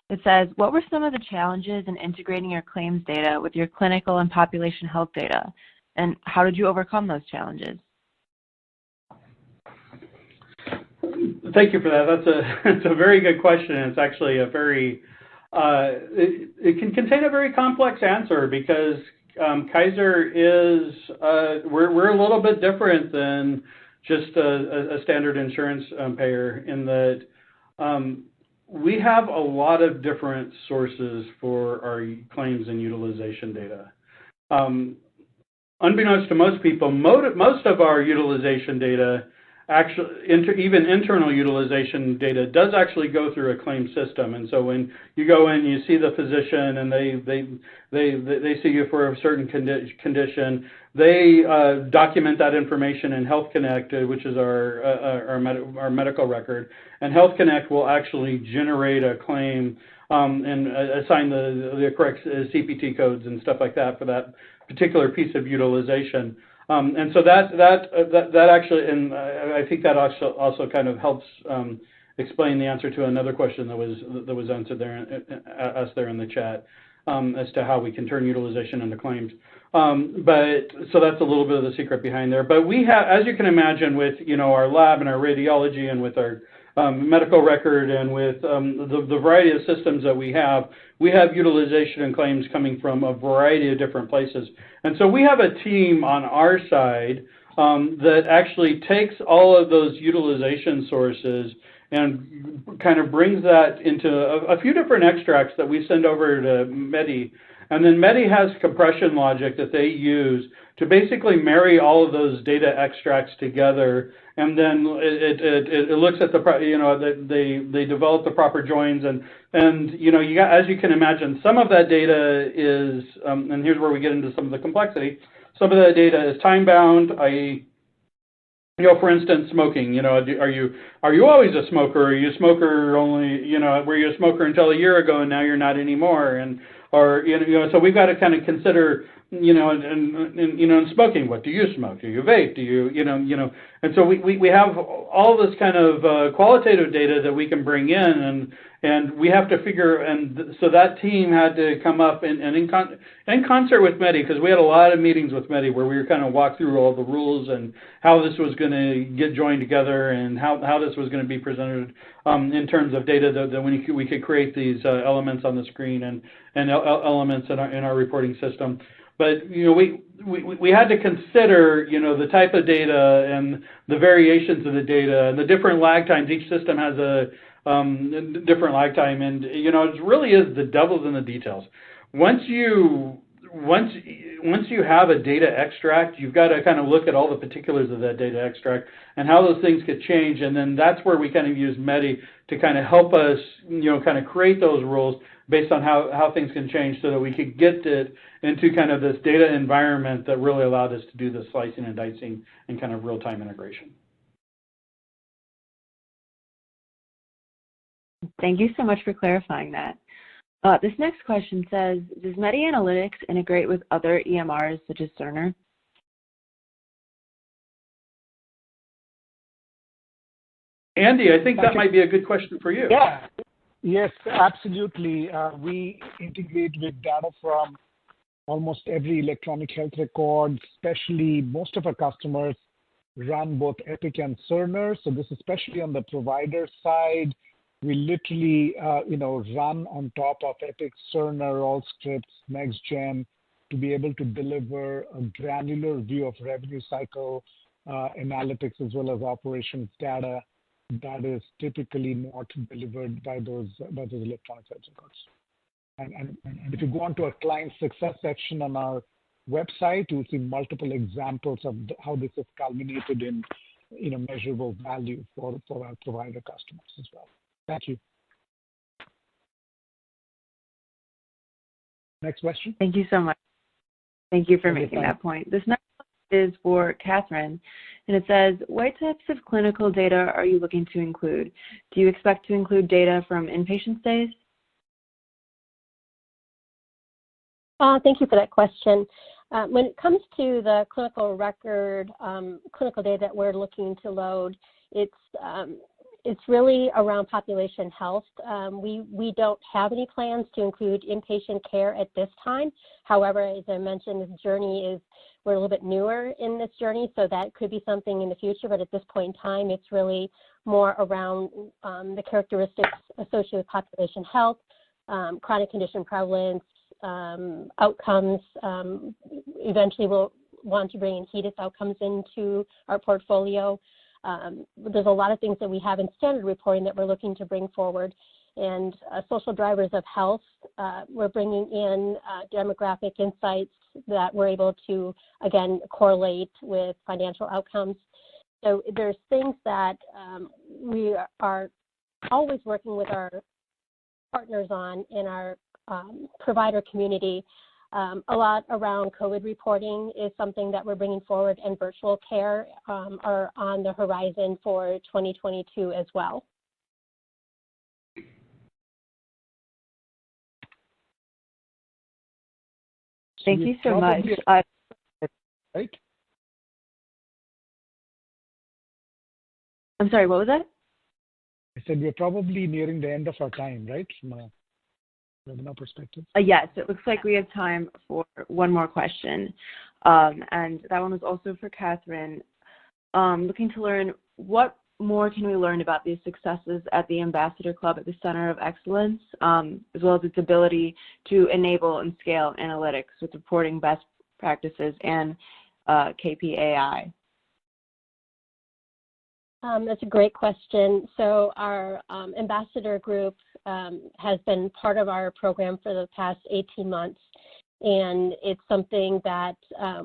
It says, what were some of the challenges in integrating your claims data with your clinical and population health data, and how did you overcome those challenges? Thank you for that. That's a very good question. It's actually a very, it can contain a very complex answer because Kaiser is, we're a little bit different than just a standard insurance payer in that we have a lot of different sources for our claims and utilization data. Unbeknownst to most people, most of our utilization data actually, even internal utilization data does actually go through a claim system. And so when you go in, you see the physician, and they see you for a certain condition. They document that information in Health Connect, which is our medical record. And Health Connect will actually generate a claim and assign the correct CPT codes and stuff like that for that particular piece of utilization. And so that actually, and I think that also kind of helps explain the answer to another question that was answered there, asked there in the chat, as to how we can turn utilization into claims. But so that's a little bit of the secret behind there. But we have, as you can imagine, with our lab and our radiology and with our medical record and with the variety of systems that we have utilization and claims coming from a variety of different places. And so we have a team on our side that actually takes all of those utilization sources and kind of brings that into a few different extracts that we send over to Medi. And then Medi has compression logic that they use to basically marry all of those data extracts together, and then it looks at they develop the proper joins, and as you can imagine, some of that data is and here's where we get into some of the complexity. Some of that data is time bound, i.e., for instance, smoking. Are you always a smoker? Are you a smoker only? Were you a smoker until a year ago and now you're not anymore? So we've got to kind of consider, in smoking, what do you smoke? Do you vape? Do you, and so we have all this kind of qualitative data that we can bring in, and we have to figure, and so that team had to come up and in concert with Medi, because we had a lot of meetings with Medi where we were kind of walk through all the rules and how this was going to get joined together and how this was going to be presented in terms of data that we could create these elements on the screen and elements in our reporting system. But we had to consider the type of data and the variations of the data and the different lag times. Each system has a different lag time, and it really is the devil's in the details. Once you have a data extract, you've got to kind of look at all the particulars of that data extract and how those things could change, and then that's where we kind of use Medi to kind of help us kind of create those rules based on how things can change, so that we could get it into kind of this data environment that really allowed us to do the slicing and dicing and kind of real-time integration. Thank you so much for clarifying that. This next question says, does Medi Analytics integrate with other EMRs such as Cerner? Andy, I think that might be a good question for you. Yeah. Yes, absolutely. We integrate with data from almost every electronic health record, especially most of our customers run both Epic and Cerner. So this is especially on the provider side. We literally, run on top of Epic, Cerner, Allscripts, NextGen to be able to deliver a granular view of revenue cycle analytics as well as operations data that is typically not delivered by those electronic health records. And if you go onto our client success section on our website, you'll see multiple examples of how this has culminated in measurable value for our provider customers as well. Thank you. Next question. Thank you so much. Thank you for making that point. This next one is for Catherine, and it says, what types of clinical data are you looking to include? Do you expect to include data from inpatient stays? Thank you for that question. When it comes to the clinical record, clinical data that we're looking to load, it's really around population health. We don't have any plans to include inpatient care at this time. However, as I mentioned, this journey we're a little bit newer in this journey, so that could be something in the future. But at this point in time, it's really more around the characteristics associated with population health, chronic condition prevalence, outcomes. Eventually, we'll want to bring in HEDIS outcomes into our portfolio. There's a lot of things that we have in standard reporting that we're looking to bring forward. And social drivers of health, we're bringing in demographic insights that we're able to, again, correlate with financial outcomes. So there's things that we are always working with our partners on in our provider community. A lot around COVID reporting is something that we're bringing forward, and virtual care are on the horizon for 2022 as well. Thank you so much. Right? I'm sorry, what was that? I said we're probably nearing the end of our time, right, from a webinar perspective? Yes, it looks like we have time for one more question. And that one was also for Catherine. Looking to learn, what more can we learn about these successes at the Ambassador Club at the Center of Excellence, as well as its ability to enable and scale analytics with reporting best practices and KPAI? That's a great question. So our ambassador group has been part of our program for the past 18 months, and it's something that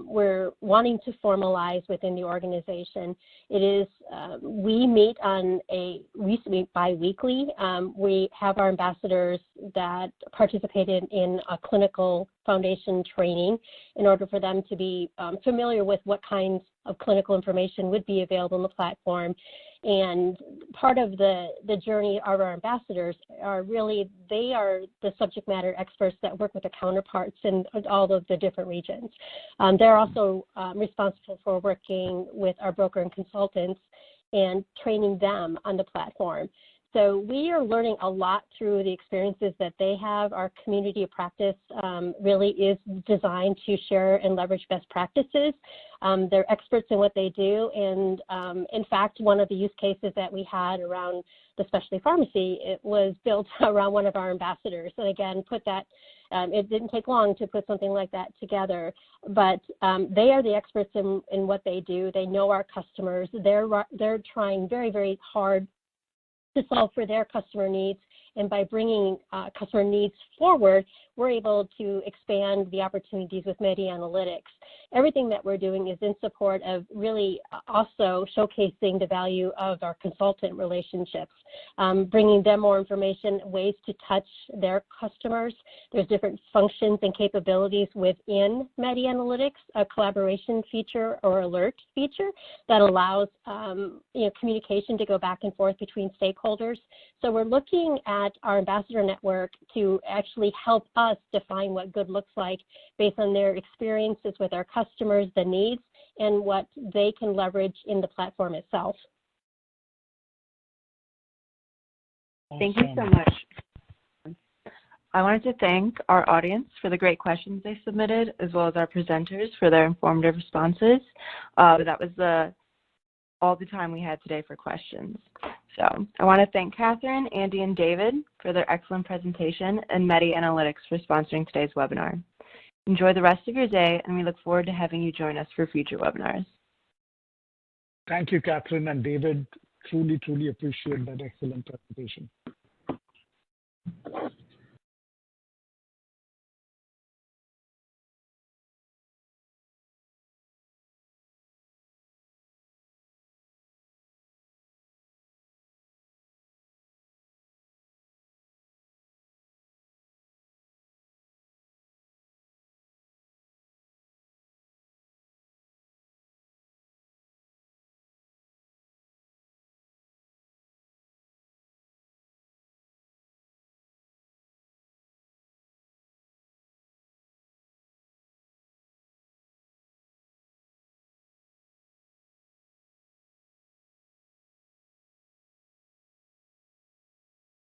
we're wanting to formalize within the organization. It is, we meet bi-weekly. We have our ambassadors that participated in a clinical foundation training in order for them to be familiar with what kinds of clinical information would be available on the platform. And part of the journey of our ambassadors are really, they are the subject matter experts that work with the counterparts in all of the different regions. They're also responsible for working with our broker and consultants and training them on the platform. So we are learning a lot through the experiences that they have. Our community of practice really is designed to share and leverage best practices. They're experts in what they do. And in fact, one of the use cases that we had around the specialty pharmacy, it was built around one of our ambassadors. And again, it didn't take long to put something like that together, but they are the experts in what they do. They know our customers. They're trying very, very hard to solve for their customer needs, and by bringing customer needs forward, we're able to expand the opportunities with Medi Analytics. Everything that we're doing is in support of really also showcasing the value of our consultant relationships, bringing them more information, ways to touch their customers. There's different functions and capabilities within Medi Analytics, a collaboration feature or alert feature that allows communication to go back and forth between stakeholders. So we're looking at our ambassador network to actually help us define what good looks like based on their experiences with our customers, the needs, and what they can leverage in the platform itself. Thank you so much. I wanted to thank our audience for the great questions they submitted, as well as our presenters for their informative responses. That was all the time we had today for questions. So I want to thank Catherine, Andy, and David for their excellent presentation, and Medi Analytics for sponsoring today's webinar. Enjoy the rest of your day, and we look forward to having you join us for future webinars. Thank you, Catherine and David. Truly, truly appreciate that excellent presentation.